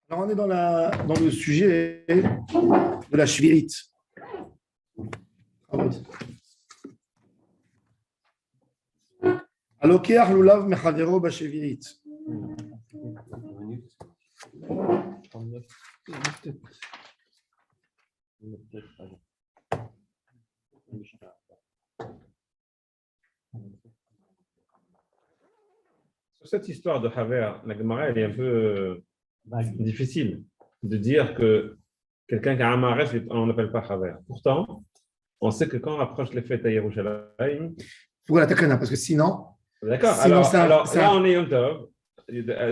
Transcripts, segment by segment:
Alors, on est dans le sujet de la shvirite. Alokeach lulav mechavero b'shvirit. Sur cette histoire de Haver, la Gemara, elle est un peu difficile de dire que quelqu'un qui a un marais, on n'appelle pas Haver. Pourtant, on sait que quand on approche les fêtes à Yerushalayim. Pour la takana, parce que sinon. D'accord, alors là, on est Yom Tov.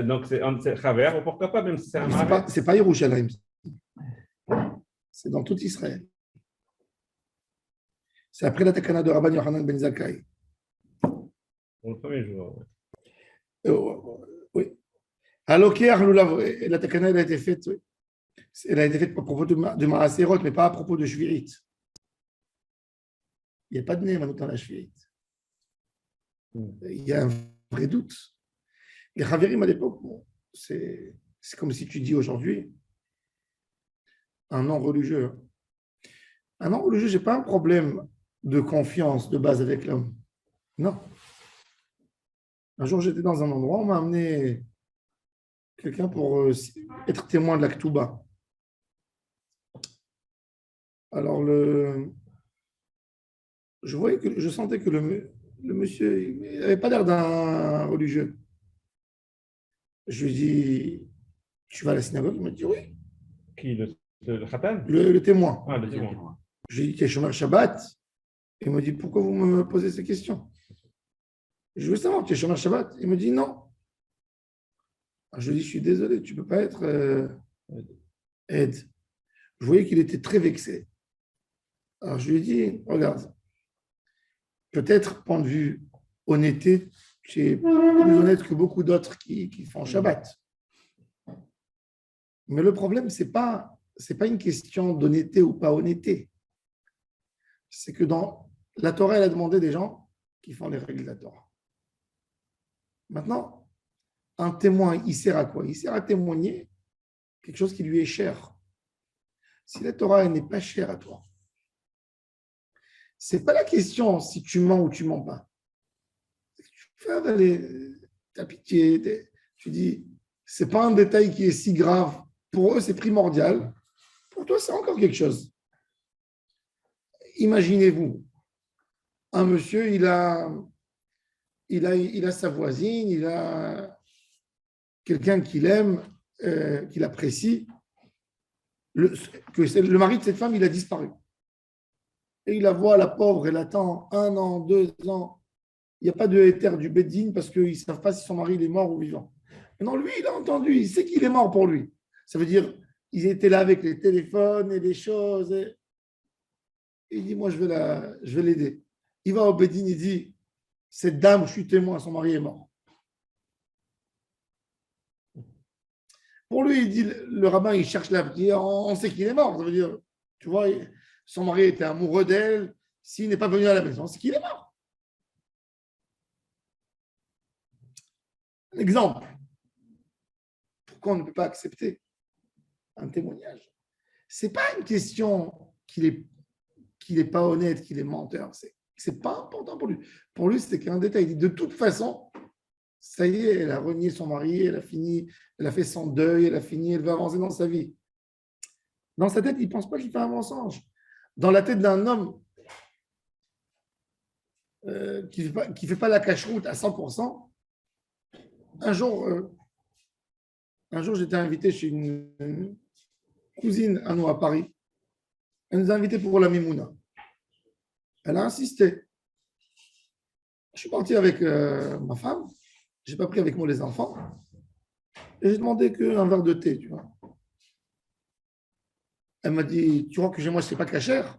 Donc, c'est Haver, ou pourquoi pas, même si c'est un marais. C'est pas Yerushalayim. C'est dans tout Israël. C'est après la takana de Rabban Yochanan ben Zakkai. Pour le premier jour. Oui. Alokeach lulav, la takana, elle a été faite. Oui. Elle a été faite à propos de Maaserot, mais pas à propos de Shvirit. Il n'y a pas de Némanut dans la Shvirit. Il y a un vrai doute. Les Chaverim à l'époque, bon, c'est comme si tu dis aujourd'hui un non religieux. Un non religieux, je n'ai pas un problème de confiance de base avec l'homme. Non. Un jour, j'étais dans un endroit, on m'a amené quelqu'un pour être témoin de la Ketouba. Alors, je sentais que le monsieur, il n'avait pas l'air d'un religieux. Je lui dis, tu vas à la synagogue? Il m'a dit oui. Qui, le Khatan? Le témoin. Ah, le témoin. Je lui ai dit, tu es chômeur Shabbat? Il me dit, pourquoi vous me posez ces questions? Je veux savoir, tu es chômeur Shabbat? Il me dit, non. Je lui ai dit, je suis désolé, tu ne peux pas être aide. Je voyais qu'il était très vexé. Alors je lui ai dit, regarde, peut-être, point de vue honnêteté, tu es plus honnête que beaucoup d'autres qui font Shabbat. Mais le problème, ce n'est pas une question d'honnêteté ou pas honnêteté. C'est que dans la Torah, elle a demandé des gens qui font les règles de la Torah. Maintenant, un témoin, il sert à quoi? Il sert à témoigner quelque chose qui lui est cher. Si la Torah n'est pas chère à toi, ce n'est pas la question si tu mens ou tu ne mens pas. Tu fais avaler ta pitié, tu dis, ce n'est pas un détail qui est si grave. Pour eux, c'est primordial. Pour toi, c'est encore quelque chose. Imaginez-vous, un monsieur, il a sa voisine, il a quelqu'un qu'il aime, qu'il apprécie. Le mari de cette femme, il a disparu. Et il la voit, la pauvre, elle attend 1 an, 2 ans. Il n'y a pas de héter du Beddin parce qu'ils ne savent pas si son mari il est mort ou vivant. Non, lui, il a entendu, il sait qu'il est mort pour lui. Ça veut dire, ils étaient là avec les téléphones et les choses. Et il dit, moi, je vais l'aider. Il va au Beddin, il dit, cette dame, je suis témoin, son mari est mort. Pour lui, il dit, le rabbin, il cherche l'avenir, on sait qu'il est mort. Ça veut dire, tu vois, son mari était amoureux d'elle. S'il n'est pas venu à la maison, c'est qu'il est mort. Un exemple. Pourquoi on ne peut pas accepter un témoignage? Ce n'est pas une question qu'il n'est pas honnête, qu'il est menteur. Ce n'est pas important pour lui. Pour lui, c'est qu'un détail. Il dit, de toute façon, ça y est, elle a renié son mari, elle a fini, elle a fait son deuil, elle a fini, elle va avancer dans sa vie. Dans sa tête, il ne pense pas qu'il fait un mensonge. Dans la tête d'un homme qui ne fait pas la cache-route à 100%, un jour, j'étais invité chez une cousine à nous à Paris. Elle nous a invités pour la Mimouna. Elle a insisté. Je suis parti avec ma femme. Je n'ai pas pris avec moi les enfants. Et j'ai demandé qu'un verre de thé, tu vois. Elle m'a dit, tu vois que chez moi, ce n'est pas cachère?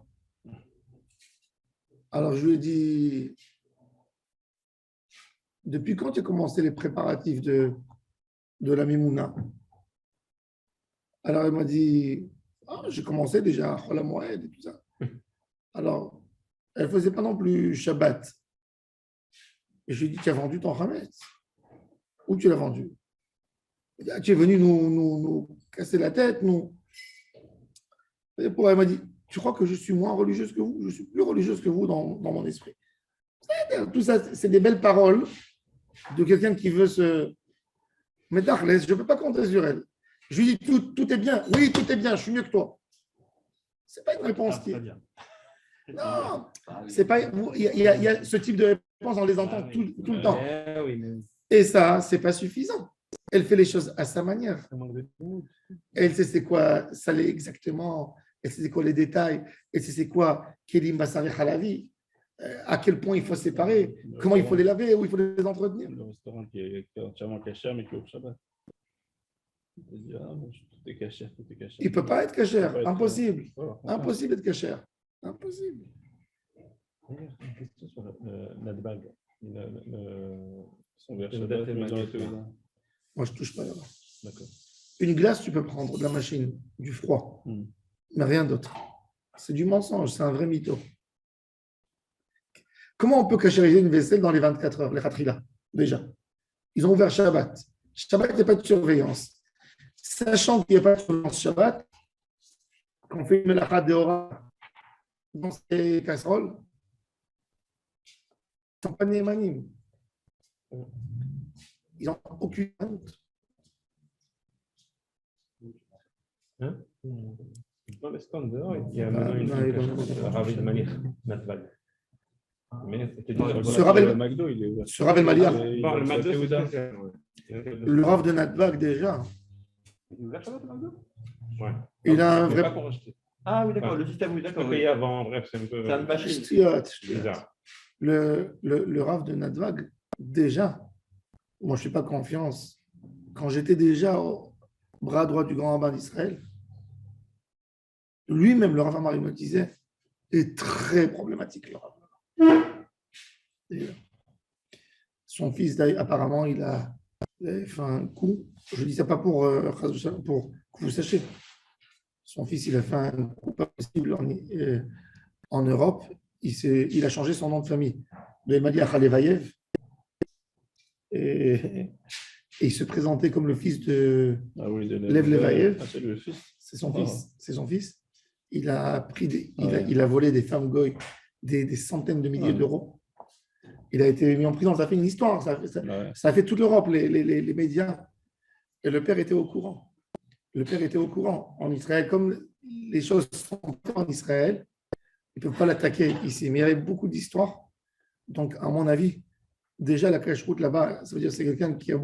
Alors, je lui ai dit, depuis quand tu as commencé les préparatifs de la Mimouna? Alors, elle m'a dit, j'ai commencé déjà à Chol HaMoed et tout ça. Alors, elle ne faisait pas non plus Shabbat. Et je lui ai dit, tu as vendu ton Hametz? Où tu l'as vendu? Il dit, ah, tu es venu nous casser la tête, nous. Et pour elle m'a dit, tu crois que je suis moins religieuse que vous? Je suis plus religieuse que vous dans mon esprit. Tout ça, c'est des belles paroles de quelqu'un qui veut se mettre à l'aise. Je ne peux pas compter sur elle. Je lui dis, tout est bien. Oui, tout est bien, je suis mieux que toi. Ce n'est pas une réponse qui... Non, c'est pas... il y a ce type de réponse, on les entend tout le temps. Et ça, ce n'est pas suffisant. Elle fait les choses à sa manière. Elle sait c'est quoi, ça l'est exactement. Elle sait c'est quoi les détails. Elle sait c'est quoi, Kelim Basarech à la vie. À quel point il faut séparer, comment il faut les laver, où il faut les entretenir. Le restaurant qui est entièrement caché, mais qui est au Shabbat. Il dit, ah, tout est caché, tout est caché. Il ne peut pas être cachère, impossible. Voilà. Impossible d'être cachère. Impossible. Une question sur Nadbag. Son verre Shabbat, Moi, je ne touche pas là-bas. D'accord. Une glace, tu peux prendre de la machine, du froid, mais rien d'autre. C'est du mensonge, c'est un vrai mytho. Comment on peut cachériser une vaisselle dans les 24 heures, les khatrila, déjà? Ils ont ouvert Shabbat. Shabbat, il n'y a pas de surveillance. Sachant qu'il n'y a pas de surveillance Shabbat, qu'on fait une melachat deora dans ces casseroles, ils ne sont pas némanim. Ils n'ont aucune honte. Hein? Dans le stand dehors, il y a maintenant une Ravi de Manir, Nadbag. Ce Rav El Malia, Le McDo, c'est spécial, ouais. le Rav de Nadbag déjà, Il est ouvert Shabbat, le McDo? Ouais. il a un Mais vrai... pas pour acheter. Ah oui, d'accord, Ouais. le système, oui, Tu d'accord. peux Oui. payer avant, bref, c'est un peu C'est une machine. Ch'tiot. bizarre. Le Rav de Nadbag, déjà, moi je ne fais pas confiance. Quand j'étais déjà au bras droit du grand rabbin d'Israël, lui-même, le Rav Amari me disait, est très problématique, le Rav. Et son fils, apparemment, il a fait un coup. Je ne dis ça pas pour que vous sachiez. Son fils, il a fait un coup pas possible en Europe. Il a changé son nom de famille. Il m'a dit à Khalevayev. Et il se présentait comme le fils de Lev Levayev. Ah, c'est le fils. C'est son fils. C'est son fils. Il a pris il a volé des femmes goy des centaines de milliers d'euros. Il a été mis en prison. Ça a fait une histoire. Ça a fait toute l'Europe, les médias. Et le père était au courant. Le père était au courant. En Israël, comme les choses sont en Israël, ils ne peuvent pas l'attaquer ici. Mais il y avait beaucoup d'histoires. Donc, à mon avis, déjà, la cache-route là-bas, ça veut dire que c'est quelqu'un qui a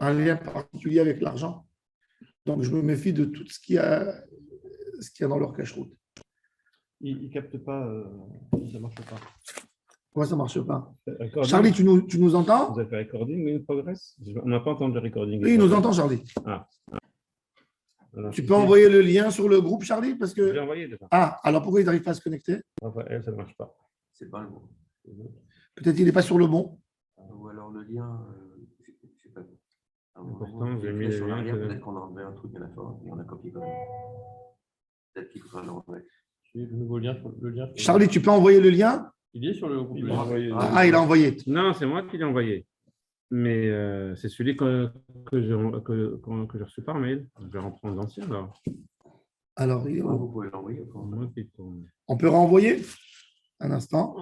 un lien particulier avec l'argent. Donc, je me méfie de tout ce qu'il y a dans leur cache-route. Il ne capte pas, ça ne marche pas. Pourquoi ça ne marche pas? Recording. Charlie, tu nous entends? Vous avez fait recording, in progress? On n'a pas entendu le recording. Oui, il nous entend, Charlie. Alors, Tu peux envoyer le lien sur le groupe, Charlie, parce Je l'ai que... envoyé déjà. Ah, alors pourquoi il n'arrive pas à se connecter? Enfin, elle, ça ne marche pas. C'est pas le bon. Peut-être qu'il n'est pas sur le bon. Ou alors le lien, je sais pas. Pourtant, j'ai mis le lien que- Peut-être qu'on a enlevé un truc à la fin et on a copié quand même. Peut-être qu'il faudra l'enlever. Le nouveau lien, le lien. Charlie, tu peux envoyer le lien? Il est sur le groupe. Il l'a envoyé. Ah, il a envoyé. Non, c'est moi qui l'ai envoyé. Mais c'est celui que j'ai reçu par mail. Je vais reprendre l'ancien alors. Alors, Vous pouvez l'envoyer. Moi qui tourne. on peut renvoyer? Un instant.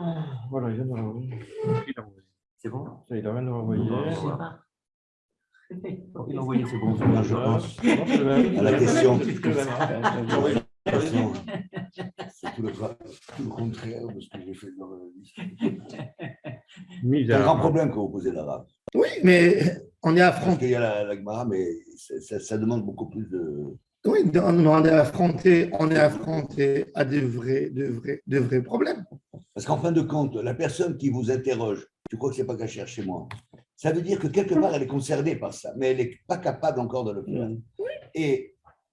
Voilà, il vient de l'envoyer. Il l'a envoyé. C'est bon? Ça, il a rien de renvoyer. Il a envoyé, c'est bon. Moi, je pense à la question. C'est tout le contraire de ce que j'ai fait dans la vie. C'est un grand problème quand vous posez l'arabe. Oui, mais on est Parce affronté. qu'il y a la Gemara, mais ça demande beaucoup plus de. Oui, on est affronté à de vrais problèmes. Parce qu'en fin de compte, la personne qui vous interroge, tu crois que c'est pas qu'à chercher chez moi, ça veut dire que quelque part, elle est concernée par ça, mais elle n'est pas capable encore de le faire.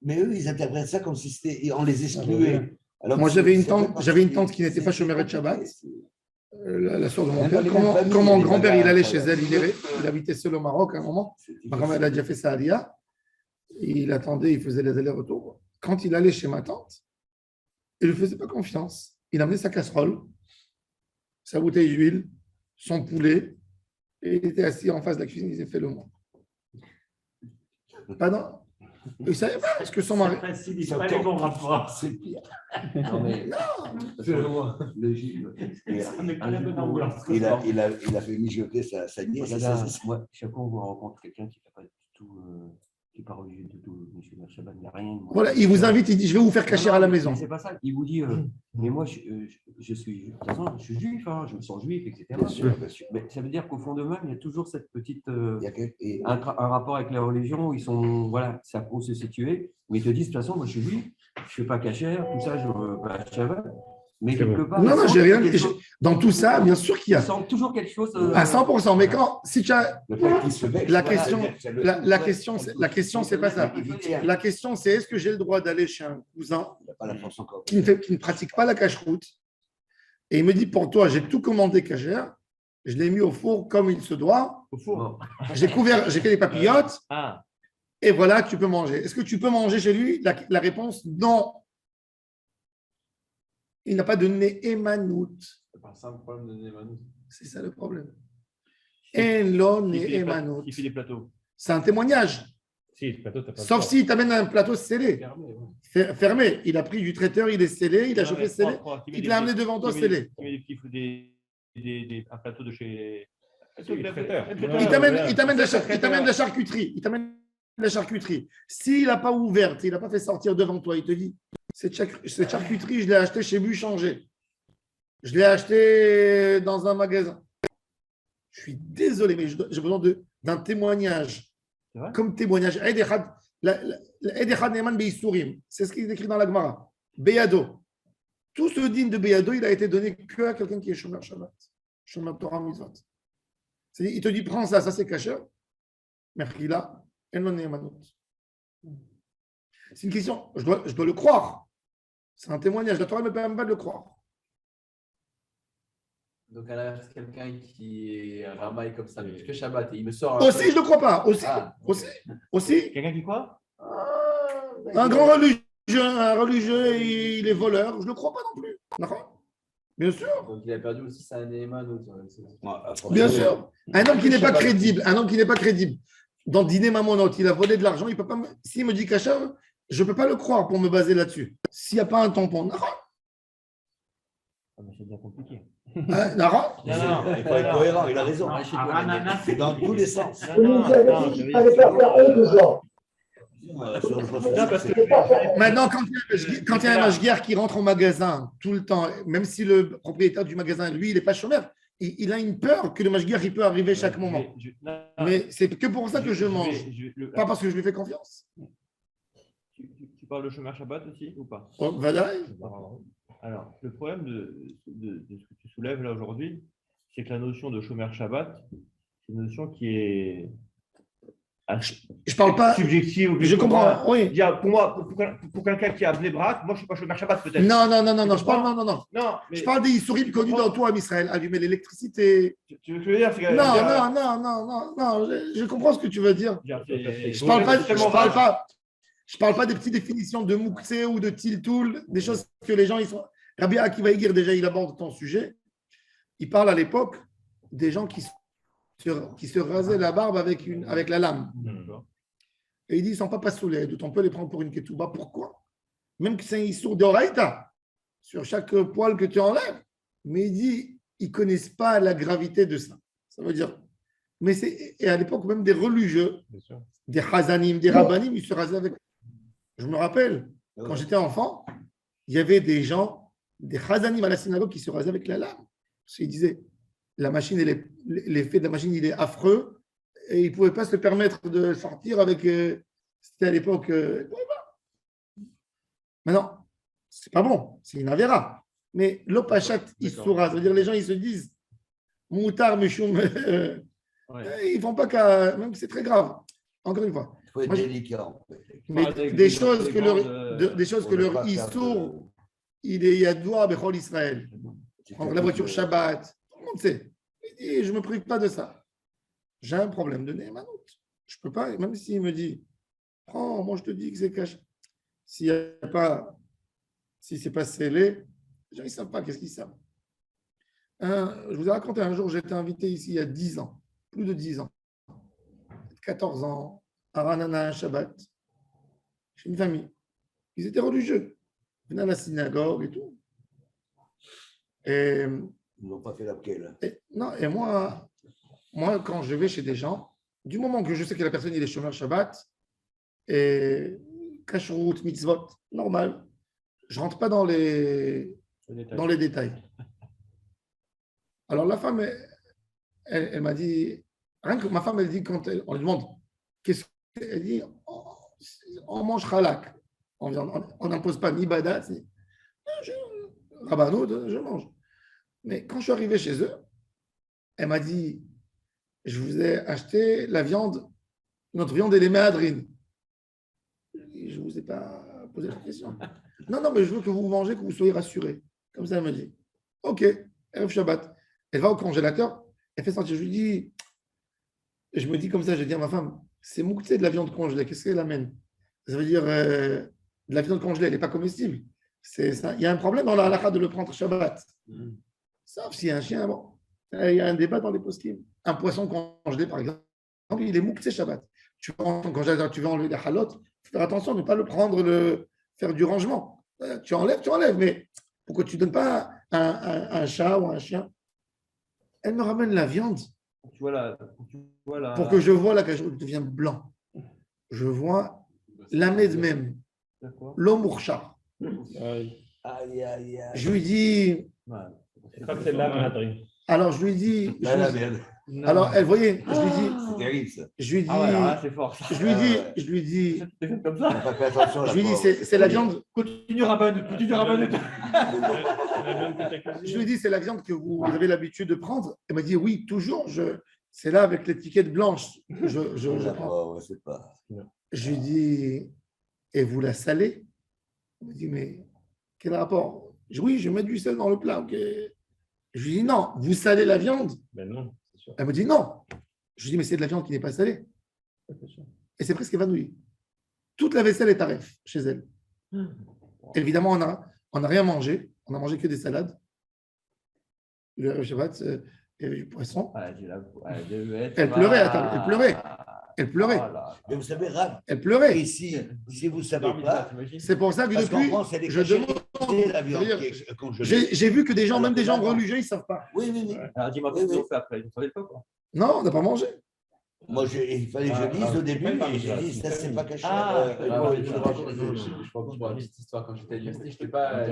Mais eux, ils interprètent ça comme si c'était, on les excluait. Alors, Moi, j'avais une tante qui n'était pas chômeur de Shabbat, la soeur de mon père. Quand mon grand-père il allait chez elle, il habitait seul au Maroc à un moment. Ma grand-mère elle a déjà fait sa alia. Il attendait, il faisait les allers-retours. Quand il allait chez ma tante, il ne lui faisait pas confiance. Il amenait sa casserole, sa bouteille d'huile, son poulet, et il était assis en face de la cuisine, il disait fais-le moi. Pardon. Il ne savait pas ce que son mari. facilite pas les bons rapports. C'est pire. Non, mais le juge, Il a fait mijoter sa nièce. moi, chaque fois qu'on rencontre quelqu'un qui n'est pas du tout, qui n'est pas religieux du tout, M. Merchabat, il n'y a rien. Voilà, il vous invite, il dit je vais vous faire cacher à la maison. C'est pas ça. Il vous dit, mais moi, je suis, de toute façon, je suis juif, hein, je me sens juif, etc. Bien sûr, bien sûr. Mais ça veut dire qu'au fond de même, il y a toujours cette petite, Il y a un rapport avec la religion où ils sont, voilà, ça peut se situer. Mais ils te disent, de toute façon, moi, je suis juif, je ne fais pas cachère, tout ça, je Shabbat. Mais C'est quelque bon. part, Non, non, ils j'ai rien. sentent quelque chose- Dans tout ça, bien sûr qu'il y ils a. sentent toujours quelque chose. À 100%. Mais quand, si tu as. le fait qu'il se vexe, La voilà, question, c'est le- la question, c'est pas ça. La question, c'est est-ce que j'ai le droit d'aller chez un cousin Il n'a pas la force encore. qui ne pratique pas la cache-route et il me dit pour toi, j'ai tout commandé cachère, je l'ai mis au four comme il se doit, Au four. Bon. j'ai fait des papillotes Ah, et voilà, tu peux manger. Est-ce que tu peux manger chez lui? La réponse, non. Il n'a pas de Néhémanout. c'est pas ça le problème de Némanout. C'est ça le problème. En Néhémanout. Il fait des plateaux. C'est un témoignage. Si, le plateau, t'as pas le Sauf droit. s'il t'amène un plateau scellé. Fermé, ouais. Fermé. Il a pris du traiteur, il est scellé, il a Non, chauffé mais scellé. trois, qui met Il des- te l'a amené devant toi qui met des- scellé. qui met un plateau de chez. Oui, le traiteur. Il t'amène de la charcuterie. Il t'amène de la charcuterie. S'il n'a pas ouvert, il n'a pas fait sortir devant toi, il te dit cette charcuterie, je l'ai achetée chez Buchanger. Je l'ai achetée dans un magasin. Je suis désolé, mais j'ai besoin d'un témoignage. C'est vrai? Comme témoignage. Eid Echad Ne'eman Be'Issourim. C'est ce qui est écrit dans la Gemara. Beyado. Tout ce digne de Beyado, il a été donné que à quelqu'un qui est Shomer Shabbat. Shomer Torah Mitzvot. C'est-à-dire, il te dit, prends ça, ça c'est caché. Merchila, Enon Ne'emanut. C'est une question, je dois le croire. C'est un témoignage. La Torah ne me permet pas de le croire. Donc, à l'inverse, quelqu'un qui est ramaille comme ça, que Shabbat, et il me sort. Aussi, je ne le crois pas. Ah. Aussi. Quelqu'un qui quoi? Un grand religieux, il est voleur. Je ne le crois pas non plus. D'accord? Bien sûr. Donc, il a perdu aussi sa Néhéman. Bien sûr. Un homme qui n'est pas crédible. Un homme qui n'est pas crédible. Dans Dîner Mamonot, il a volé de l'argent. Il peut pas. S'il me dit Kacha, je ne peux pas le croire pour me baser là-dessus. S'il n'y a pas un tampon. Non. Ah, mais c'est bien compliqué. Non. Il faut être cohérent, il a raison. C'est dans tous les sens. Maintenant, quand il y a un mashgiach qui rentre au magasin tout le temps, même si le propriétaire du magasin, lui, il n'est pas chômeur, il a une peur que le mashgiach il peut arriver chaque moment. Mais c'est que pour ça que je mange. Pas parce que je lui fais confiance. Tu parles de Shomer Shabbat aussi ou pas? Oh, Vadaï. Alors, le problème de ce que tu soulèves là aujourd'hui, c'est que la notion de Shomer Shabbat, c'est une notion qui est Je parle pas. subjective. Je comprends. Oui. Dire, pour moi, pour quelqu'un qui a Bnei-Brak, moi je ne suis pas Shomer Shabbat peut-être. Non. Je parle non. Non, mais Je parle des Issourim connus dans tout en Israël. Allumer l'électricité. tu veux dire, c'est que- Non. Je comprends ce que tu veux dire. Je parle pas des petites définitions de Moukse ou de Tiltoul, des choses que les gens ils sont. Rabbi Akiva Igir, déjà, il aborde ton sujet. Il parle à l'époque des gens qui se rasaient la barbe avec la lame. Et il dit, ils ne sont pas passoulés, donc on peut les prendre pour une ketouba. Pourquoi? Même que c'est un issour d'oraïta, sur chaque poil que tu enlèves. Mais il dit, ils ne connaissent pas la gravité de ça. Ça veut dire. Et à l'époque, même des religieux, des chazanim, des rabbanim, ils se rasaient avec. Je me rappelle, quand j'étais enfant, il y avait des gens, des chazanim à la synagogue qui se rasaient avec la lame. Parce qu'ils disaient, la machine, l'effet de la machine, il est affreux et ils ne pouvaient pas se permettre de sortir avec. C'était à l'époque. Maintenant, c'est pas bon, c'est une avéra. Mais l'opachat issoura, c'est-à-dire les gens, ils se disent, moutar, meshoum, ils ne font pas qu'à. Même c'est très grave. Encore une fois. Il faut être délicat. Mais des choses que leur issour, il est yadoua bechol Israël. Prendre la voiture Shabbat, tout le monde sait. Et je ne me prive pas de ça. J'ai un problème de Néhémanout. Je ne peux pas, même s'il me dit, prends, moi je te dis que c'est caché. Si ce n'est pas scellé, les gens ne savent pas, qu'est-ce qu'ils savent. Je vous ai raconté un jour, j'étais invité ici il y a 10 ans, plus de 10 ans, 14 ans, à Ranana un Shabbat, chez une famille. Ils étaient religieux. Ils venaient à la synagogue et tout. Et, Ils n'ont pas fait la là. non, et moi, quand je vais chez des gens, du moment que je sais que la personne il est chômeur Shabbat, et kashrut, mitzvot, normal, je ne rentre pas dans les détails. Alors la femme, elle m'a dit, rien que ma femme, elle dit, quand on lui demande, qu'est-ce qu'elle dit, on mange halak. On n'impose pas ni badat, ni rabbanout, je mange. Mais quand je suis arrivé chez eux, elle m'a dit, je vous ai acheté la viande, notre viande elle est méadrine. Je ne vous ai pas posé la question. Non, mais je veux que vous mangez, que vous soyez rassurés. Comme ça, elle me dit, ok, Erev Shabbat. Elle va au congélateur, elle fait sortir. Je lui dis, je me dis comme ça, je dis à ma femme, c'est mouktsé de la viande congelée, qu'est-ce qu'elle amène? Ça veut dire, de la viande congelée, elle n'est pas comestible. Il y a un problème dans la halakha de le prendre Shabbat. Sauf s'il y a un chien, bon. Il y a un débat dans les poskim. Un poisson congelé, par exemple, il est mouktsé Shabbat. Tu vas enlever la halotte, il faut faire attention de ne pas le prendre, faire du rangement. Tu enlèves, mais pourquoi tu ne donnes pas un chat ou un chien? Elle me ramène la viande pour que je vois la cage devient blanc. Je vois l'amède même, l'omourcha. Je lui dis. Alors je lui dis. Alors elle voyait, je lui dis. C'est terrible ça. Je lui dis. c'est fort. Ça. Je lui dis. Comme ça. Pas fait attention. Je lui dis, c'est la viande. Continue Rabban. Je lui dis, c'est la viande que vous avez l'habitude de prendre. Elle m'a dit, oui, toujours. C'est là avec l'étiquette blanche. Je prends. Ouais, c'est pas. Je lui dis, et vous la salez? Elle me dit, mais quel rapport? Je dis, oui, je mets du sel dans le plat. Okay. Je lui dis, non, vous salez la viande? Ben non, c'est sûr. Elle me dit, non. Je lui dis, mais c'est de la viande qui n'est pas salée. Et c'est presque évanoui. Toute la vaisselle est taref chez elle. Évidemment, on n'a rien mangé. On n'a mangé que des salades. Le Shabbat, il y avait du poisson. Elle pleurait à table. Elle pleurait. Mais vous savez, Rab, Elle pleurait. ici, si vous ne savez pas, C'est pour ça que parce qu'en depuis, France, elle est je cachée, demande. la viande qui est congelée. J'ai vu que des gens, Alors même des que gens là-bas- religieux, ils ne savent pas. Oui. Alors dis-moi Oui, comment oui. on fait après. Vous ne savez pas quoi. Non, on n'a pas mangé. Moi, il fallait que je lise au début, et j'ai dit, ça, c'est pas caché. Je raconte pour la petite histoire. Quand j'étais à l'université, je n'étais pas.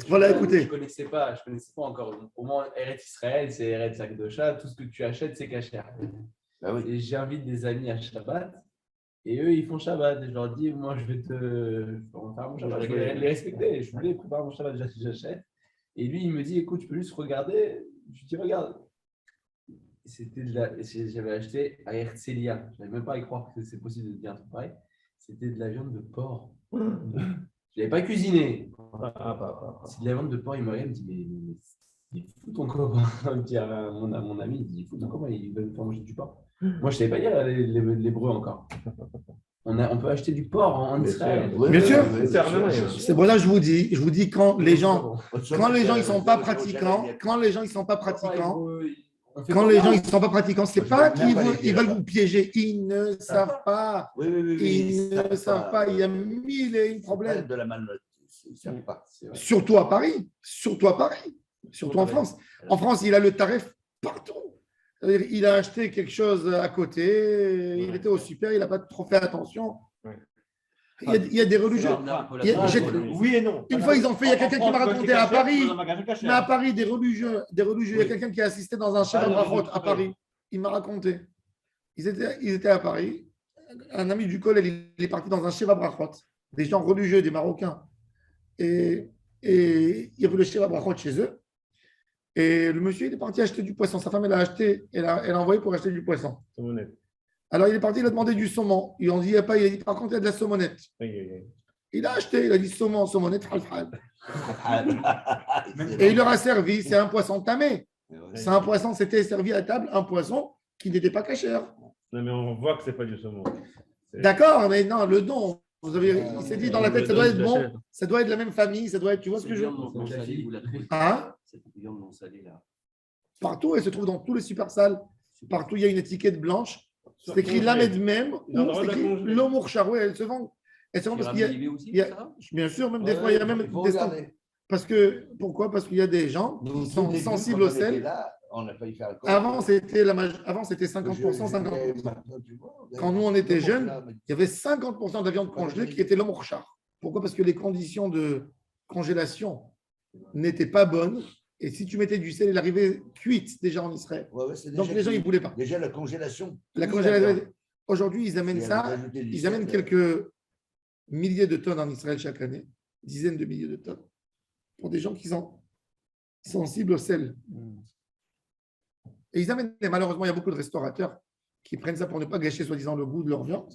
Voilà, écoutez. Je connaissais pas encore. Au moins, Eretz Israël, c'est Eretz Akdosha. Tout ce que tu achètes, c'est cachère. Bah oui. Et j'invite des amis à Shabbat. Et eux, ils font Shabbat. Et je leur dis, moi, on va faire mon Shabbat. Je vais les respecter. Je voulais préparer mon Shabbat, j'achète. Et lui, il me dit, écoute, tu peux juste regarder. Je lui dis, regarde. J'avais acheté à Herzliya. Je n'avais même pas à y croire que c'est possible de dire un truc pareil. C'était de la viande de porc. Je ne l'avais pas cuisiné. C'est de la viande de porc. Il me regarde, il me dit, mais il fout ton copain. Il me dit à mon ami, il dit, il fout ton copain, il veut faire manger du porc. Moi, je ne savais pas dire l'hébreu encore. On peut acheter du porc en Israël. Bien sûr. C'est C'est pour ça que je vous dis quand les gens ils sont pas pratiquants, c'est pas qu'ils veulent vous piéger, ils ne savent pas. Ils ne savent pas, il y a mille et une problèmes. De la malnotice, ils ne savent pas. Surtout à Paris, surtout en France. En France, il a le tarif partout. C'est-à-dire, il a acheté quelque chose à côté, il était au super, il n'a pas trop fait attention. Il y a des religieux. Oui et non. Une fois, ils ont fait, il y a quelqu'un qui m'a raconté à Paris, mais à Paris, des religieux, il y a quelqu'un qui a assisté dans un Sheva Brachot à Paris. Il m'a raconté. Ils étaient à Paris. Un ami du collège, il est parti dans un Sheva Brachot. Des gens religieux, des Marocains. Et il y avait le Sheva Brachot chez eux. Et le monsieur, il est parti acheter du poisson. Sa femme, elle a envoyé pour acheter du poisson. Alors, il est parti, il a demandé du saumon. Ils ont dit, il n'y a pas, il a dit, par contre, il y a de la saumonette. Il a acheté, il a dit saumon, saumonette, halfal. Et il leur a servi, c'est un poisson tamé. C'est un poisson, c'était servi à table, un poisson qui n'était pas cachère. Non, mais on voit que ce n'est pas du saumon. D'accord, mais non, le don. Il s'est dit dans la tête, ça doit être bon, ça doit être de la même famille, ça doit être, tu vois ce que je veux dire? Hein? Cette viande non salée là. Partout, elle se trouve dans tous les super salles. Partout, il y a une étiquette blanche C'est écrit Lamed même, Ils ont le ou droit c'est de écrit congeler. l'Omurchar. Oui, elles se vendent. Elles se vendent parce qu'il y a, aussi, il y a- ça bien sûr, même des Ouais, fois, il y a ouais, même il faut des stands. regarder. Pourquoi? Parce qu'il y a des gens Nous, qui tout sont début, sensibles quand au on était sel. là, on a failli faire le Avant, c'était 50%, 50%. Maintenant, tu vois, Quand nous, on était le jeunes, Mourchar, il y avait 50% de la viande congelée qui était l'Omurchar. Pourquoi? Parce que les conditions de congélation n'étaient pas bonnes. Et si tu mettais du sel, il arrivait cuite déjà en Israël. ouais, ouais, c'est Donc déjà les gens, ils ne cuit. voulaient pas. Déjà, la congélation. La cuit congélation. viande. Aujourd'hui, ils amènent Si ça. vous ajoutez du Ils sel, amènent quelques milliers de tonnes en Israël chaque année, dizaines de milliers de tonnes, pour des gens qui sont sensibles au sel. Et ils amènent, et malheureusement, il y a beaucoup de restaurateurs qui prennent ça pour ne pas gâcher, soi-disant, le goût de leur viande.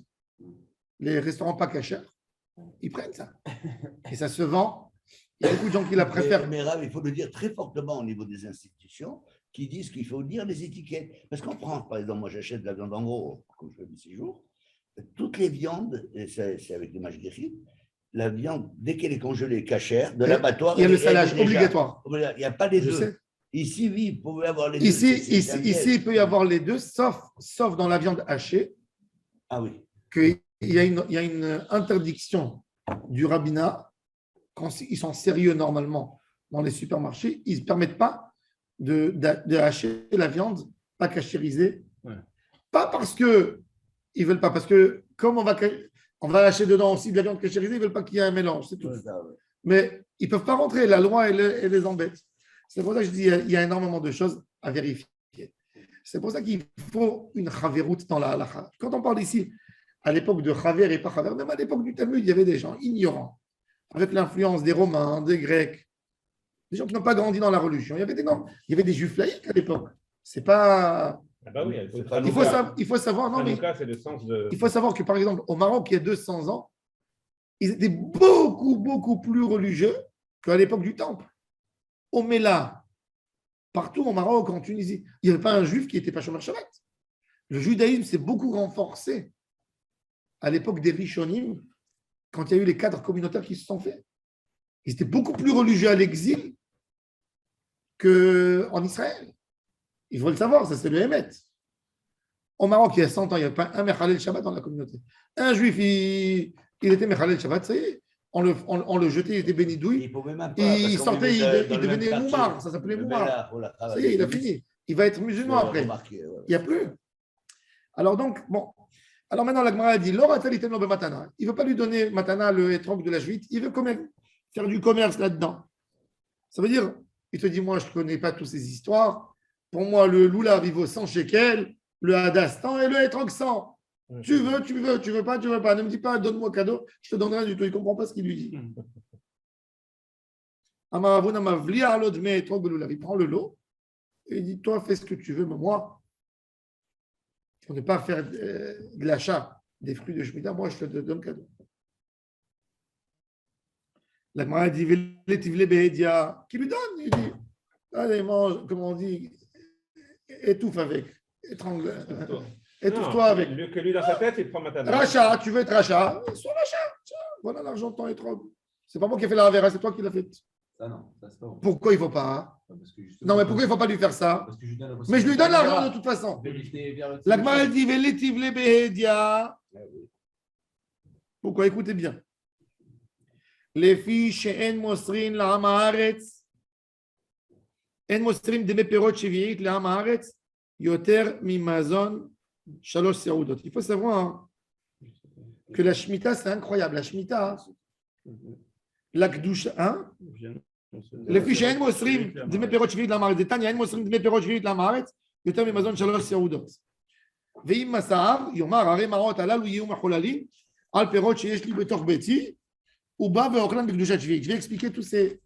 Les restaurants pas cachers, ils prennent ça. Et ça se vend. Il y a beaucoup de gens qui la préfèrent. Mais Rav, il faut le dire très fortement au niveau des institutions qui disent qu'il faut lire les étiquettes. Parce qu'en France, par exemple, moi j'achète de la viande en gros, comme je fais depuis 6 jours, toutes les viandes, et c'est avec des mashgichim, la viande, dès qu'elle est congelée, cachère, de l'abattoir, il y a le elle est salage déjà- obligatoire. Il n'y a pas les Je deux. sais. Ici, oui, vous pouvez avoir les deux. Ici, c'est un piège. il peut y avoir les deux, sauf dans la viande hachée, Ah oui. qu'il y a une interdiction du rabbinat, quand ils sont sérieux normalement dans les supermarchés, ils ne permettent pas de hacher la viande pas cachérisée. Ouais. Pas parce qu'ils ne veulent pas, parce que comme on va hacher dedans aussi de la viande cachérisée, ils ne veulent pas qu'il y ait un mélange, c'est tout. Ouais, ça, ouais. Mais ils ne peuvent pas rentrer, la loi, elle les embête. C'est pour ça que je dis il y a énormément de choses à vérifier. C'est pour ça qu'il faut une chaveroute dans la halakha. Quand on parle ici, à l'époque de chaver et pas chaver, même à l'époque du Talmud, il y avait des gens ignorants, avec l'influence des Romains, des Grecs, des gens qui n'ont pas grandi dans la religion. Il y avait des Juifs laïcs à l'époque. C'est pas. Ah bah oui, C'est pas Il faut savoir, non, mais Hanouka, c'est le sens de. il faut savoir que par exemple, au Maroc, il y a 200 ans, ils étaient beaucoup, beaucoup plus religieux qu'à l'époque du Temple. Au Mela, partout au Maroc, en Tunisie, il n'y avait pas un juif qui n'était pas Shomer Shabbat. Le judaïsme s'est beaucoup renforcé à l'époque des Rishonim, quand il y a eu les cadres communautaires qui se sont faits. Ils étaient beaucoup plus religieux à l'exil qu'en Israël. Il faut le savoir, ça c'est le Hémet. Au Maroc, il y a 100 ans, il n'y avait pas un Mechalel Shabbat dans la communauté. Un juif, il était Mechalel Shabbat, ça y est, on le jetait, il était béni douille. Il pouvait même pas. parce Il qu'on sortait, vivait dans il le même devenait quartier. moumar, ça s'appelait Le moumar. Mela, oh là, ah, Ça y est, il a fini. Il va être musulman après. Remarqué, ouais. Il n'y a plus. Alors donc, bon. Alors maintenant, la Gemara a dit, matana. Il ne veut pas lui donner matana, le étrog de la juite. Il veut quand même faire du commerce là-dedans. Ça veut dire, il te dit, moi, je ne connais pas toutes ces histoires. Pour moi, le loula vaut 100 shekels, le hadas 100 et le étrog 100. Tu veux pas. Ne me dis pas, donne-moi cadeau, je te donnerai du tout. Il ne comprend pas ce qu'il lui dit. Il prend le lot et il dit, toi, fais ce que tu veux, mais moi, pour ne pas faire de l'achat des fruits de Shemitah, moi, je te donne cadeau. La Gemara dit, qui lui donne, il dit, allez, mange, comment on dit, étouffe avec, étrangle, étouffe-toi avec. Mieux que lui dans sa tête, il prend Matana. Rachat, tu veux être rachat, sois rachat, tiens, voilà l'argent de ton étrog. C'est pas moi qui ai fait la ravera, c'est toi qui l'as fait. Ça, non, ça, c'est pas bon. Pourquoi il ne faut pas? Parce que justement, Non, mais pourquoi il ne faut pas lui faire ça? Parce que je lui donne la Mais je lui donne l'argent de possibilité toute façon. de vérifier vers le- La Gemara dit Velitiv le Behedia. Pourquoi? Écoutez bien. Les filles chez En Mosrin la Hamaharetz. En Mosrin de Meperot Cheviit la Hamaharetz. Yoter Mimazon Shalosh Seoudot. Il faut savoir que la Shemitah, c'est incroyable. La Shemitah, la Kdusha, hein? לפי שאין מוסרים דמי פירות שביעית לאמרת, דתניא אין מוסרים דמי פירות שביעית לאמרת, יותר ממזון 3 סעודות. ואם מסר, יאמר, הרי מעות הללו יהיו מחוללים על פירות שיש לי בתוך ביתי, הוא בא ואוכלם בקדושת שביעית. Je vais expliquer tous ces